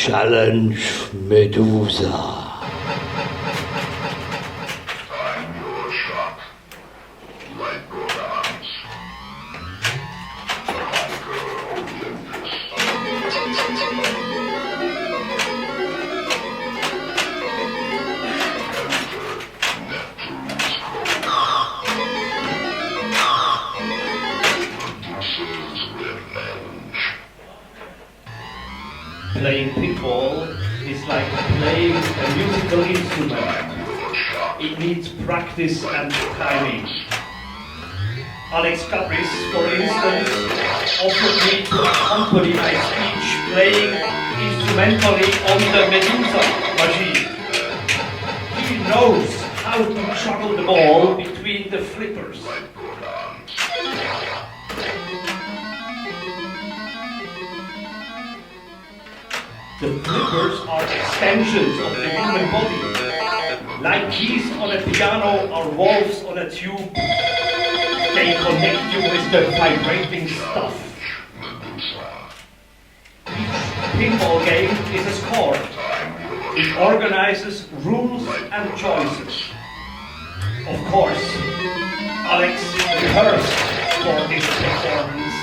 Challenge MEDUSA. Playing pinball is like playing a musical instrument. It needs practice and timing. Aleksander Gabryś, for instance, offered me to accompany my speech playing instrumentally on the MEDUSA machine. He knows how to juggle the ball between the flippers. The flippers are extensions of the human body, like keys on a piano or valves on a tube. They connect you with the vibrating stuff. Each pinball game is a score. It organizes rules and choices. Of course, Alex rehearsed for this performance.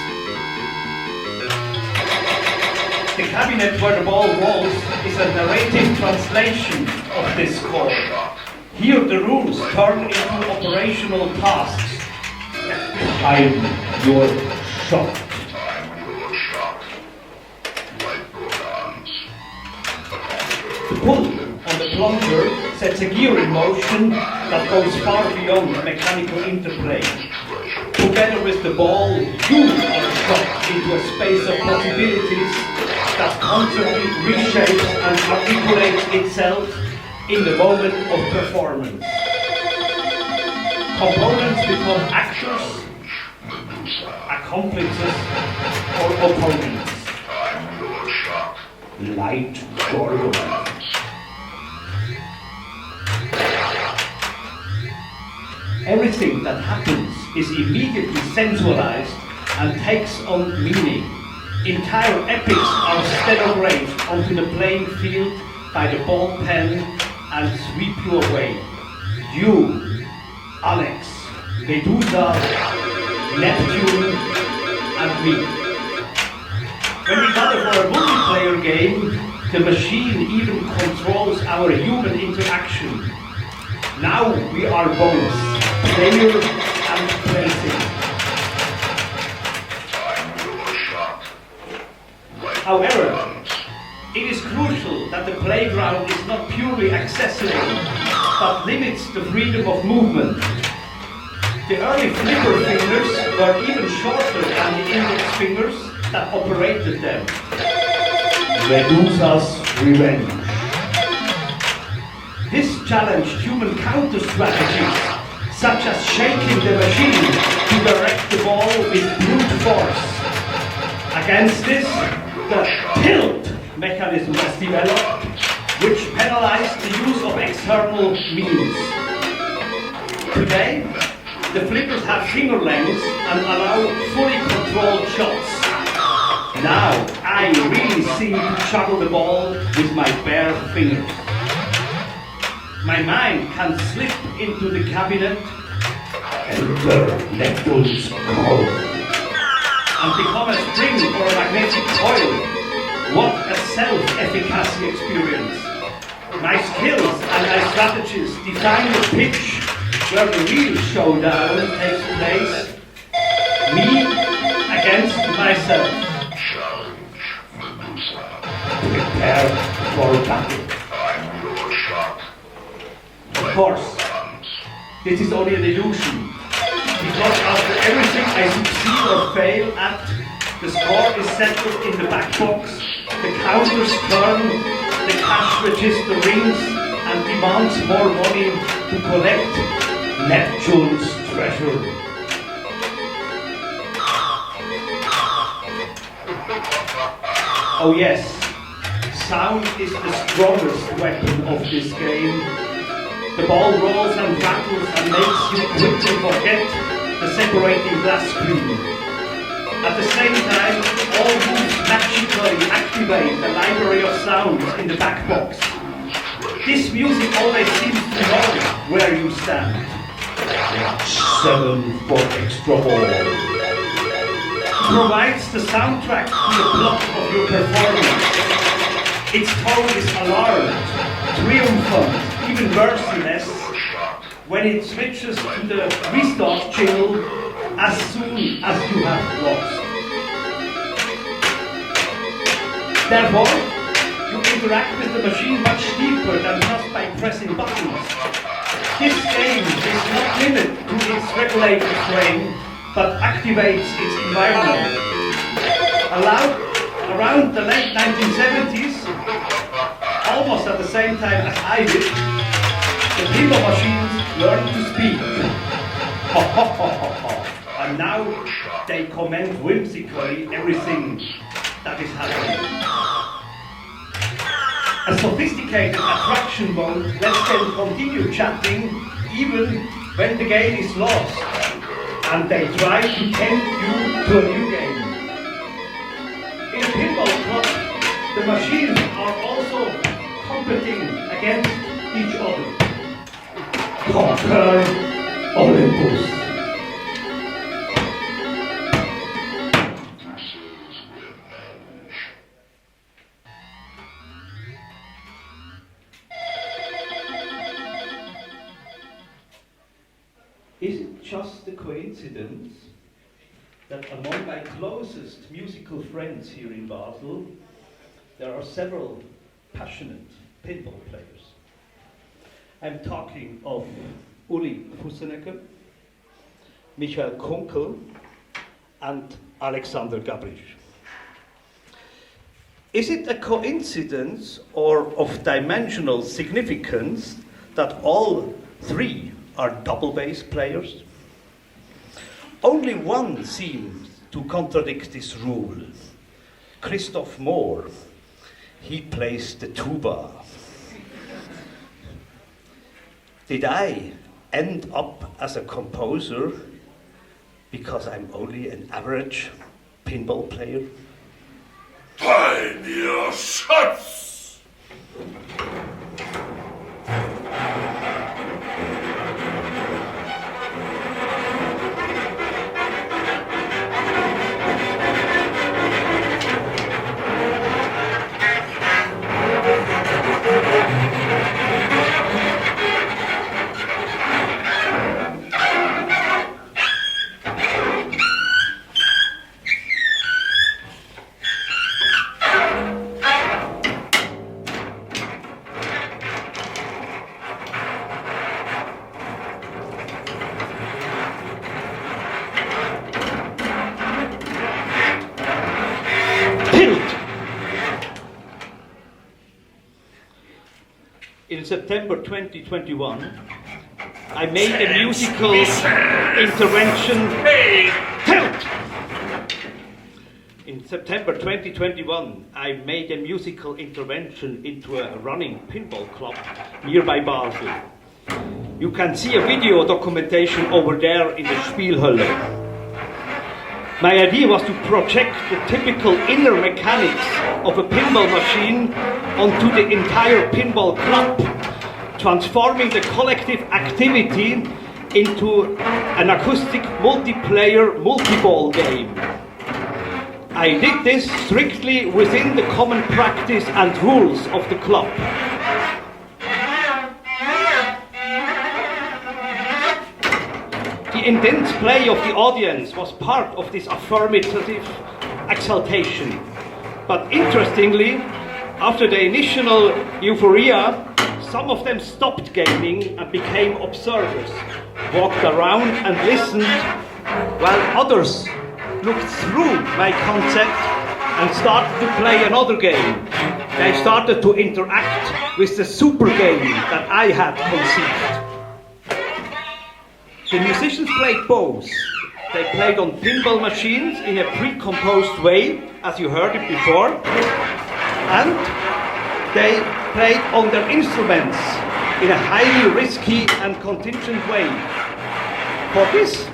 The cabinet where the ball rolls is a narrative translation of this score. Here the rules turn into operational tasks. Time your shot. The pull on the plunger sets a gear in motion that goes far beyond mechanical interplay. Together with the ball, you are shot into a space of possibilities that constantly reshapes and articulates itself in the moment of performance. Components become actors, accomplices, or opponents. Light Gorgon. Everything that happens is immediately sensualized and takes on meaning. Entire epics are stenographed onto the playing field by the ball pen and sweep you away. You, Alex, MEDUSA, Neptune, and me. When we gather for a multiplayer game, the machine even controls our human interaction. Now we are both player and plaything. However, it is crucial that the playground is not purely accessible, but limits the freedom of movement. The early flipper fingers were even shorter than the index fingers that operated them. MEDUSA's revenge. This challenged human counter-strategies, such as shaking the machine to direct the ball with brute force. Against this, the tilt mechanism was developed, which penalized the use of external means. Today, the flippers have finger lengths and allow fully controlled shots. Now, I really seem to juggle the ball with my bare fingers. My mind can slip into the cabinet, enter Neptune's code, and become a spring or a magnetic coil. What a self-efficacy experience. My skills and my strategies define the pitch where the real showdown takes place. Me against myself. Prepare for battle. Of course, this is only an illusion. Because after everything I succeed or fail at, the score is settled in the back box, the counters turn, the cash register rings and demands more money to collect Neptune's treasure. Oh yes, sound is the strongest weapon of this game. The ball rolls and rattles and makes you quickly forget the separating glass screen. At the same time, all moves magically activate the library of sounds in the back box. This music always seems to know where you stand. 7 for extra ball. Provides the soundtrack to the plot of your performance. Its tone is alarmed, triumphant, even merciless when it switches to the restart jingle as soon as you have lost. Therefore, you interact with the machine much deeper than just by pressing buttons. This game is not limited to its regulated frame, but activates its environment. Around the late 1970s, almost at the same time as I did, the pinball machines learned to speak. And now they comment whimsically everything that is happening. A sophisticated attraction mode lets them continue chatting even when the game is lost, and they try to tempt you to a new game. In a pinball club, the machines are also competing against each other. Conquer Olympus. Is it just a coincidence that among my closest musical friends here in Basel, there are several passionate pinball players? I'm talking of Uli Fussenegger, Michel Kunkel, and Aleksander Gabryś. Is it a coincidence or of dimensional significance that all three are double bass players? Only one seems to contradict this rule. Christoph Mohr. He plays the tuba. Did I end up as a composer because I'm only an average pinball player? Pioneer Schatz! In September 2021, I made a musical intervention. Tilt! In September 2021, I made a musical intervention into a running pinball club nearby Basel. You can see a video documentation over there in the Spielhölle. My idea was to project the typical inner mechanics of a pinball machine onto the entire pinball club, transforming the collective activity into an acoustic multiplayer multi-ball game. I did this strictly within the common practice and rules of the club. The intense play of the audience was part of this affirmative exaltation. But interestingly, after the initial euphoria, some of them stopped gaming and became observers, walked around and listened, while others looked through my concept and started to play another game. They started to interact with the super game that I had conceived. The musicians played both. They played on pinball machines in a pre-composed way, as you heard it before, and they played on their instruments in a highly risky and contingent way. For this,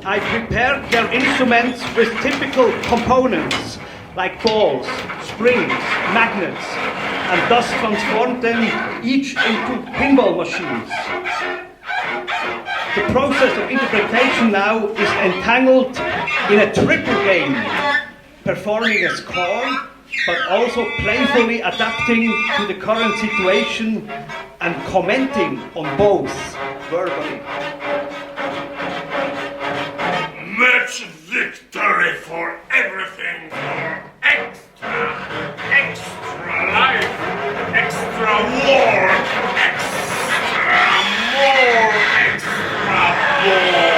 I prepared their instruments with typical components like balls, springs, magnets, and thus transformed them each into pinball machines. The process of interpretation now is entangled in a triple game, performing a score, but also playfully adapting to the current situation and commenting on both verbally. Match victory for everything, for extra life, extra war, extra more, extra war.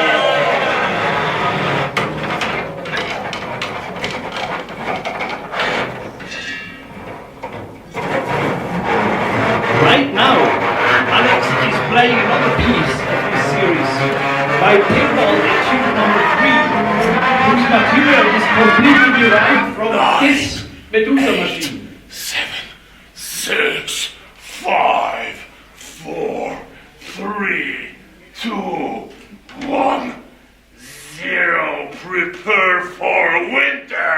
Right now, Alex is playing another piece of this series by Pinball ETUDE number 3, whose material is completely derived from this MEDUSA machine. 7, 6, 5, 4, 3, 2, 1, 0. Prepare for winter.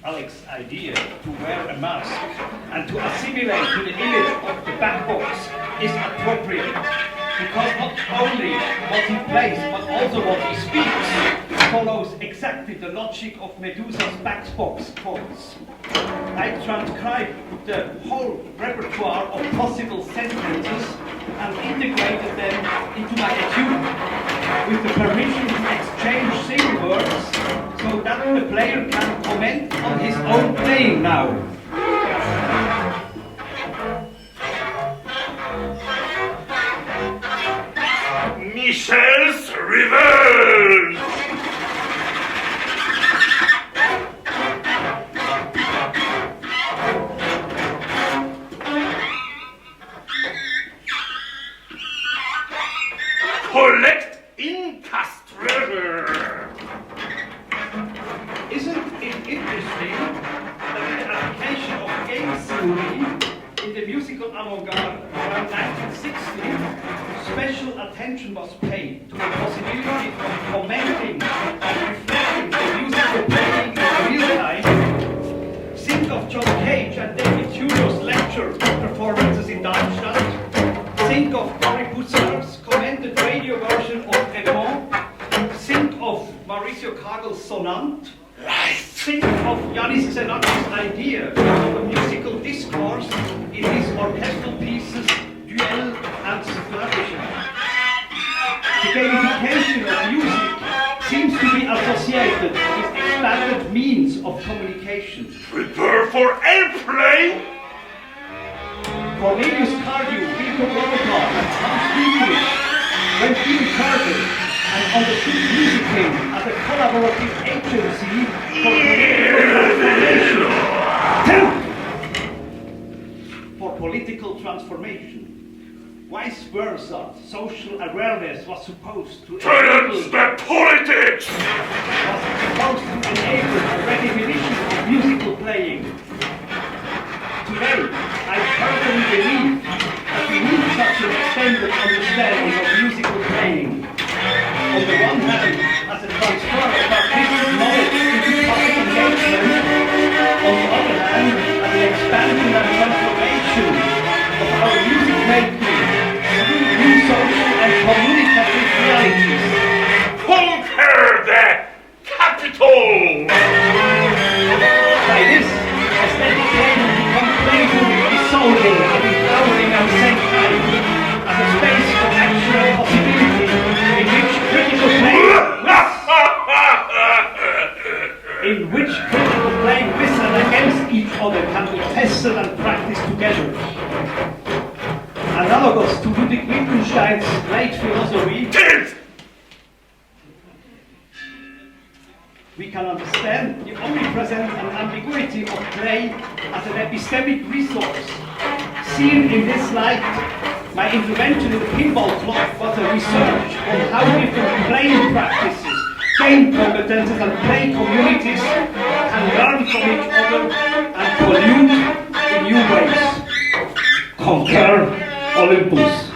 Alex's idea to wear a mask and to assimilate to the image of the back box is appropriate, because not only what he plays but also what he speaks follows exactly the logic of MEDUSA's backbox chords. I transcribed the whole repertoire of possible sentences and integrated them into my etude with the permission to exchange single words so that the player can comment on his own playing now. Michel's Revenge! Collect Incas treasure! Isn't it interesting that in the application of game theory in the musical avant-garde around 1960, special attention was paid to the possibility of commenting and reflecting the musical playing in real time? Think of John Cage and David Tudor's lecture performances in Darmstadt. Think of Cory Bussard's commented radio version of Edmond. Think of Mauricio Kagel's Sonant. Think of Yanis Xenakis' idea of a musical discourse in his orchestral pieces Duel and Soufflation. The gamification of music seems to be associated with expanded means of communication. Prepare for airplane! Cornelius Cardew, Vito Borota, and Hans Friedrich went even further and understood music as a collaborative agency for political transformation. Vice versa, social awareness was supposed to Silence the politics! was supposed to enable a redefinition of musical playing. Today, I firmly believe that we need such an extended understanding of musical playing. On the one hand, as a transfer of artistic knowledge into public engagement, on the other hand, as an expansion and transformation of our music making through new social and communicative realities. Conquer the capital! By this, aesthetic playing becomes playfully dissolving and empowering at the same time, as a space for actual possibility in which critical playing with and against each other can be tested and practiced together. Analogous to Ludwig Wittgenstein's late philosophy, we can understand the omnipresence and ambiguity of play as an epistemic resource. Seen in this light, My intervention in the pinball club was a research on how different playing practices, game competences and play communities can learn from each other and pollute in new ways. Conquer Olympus.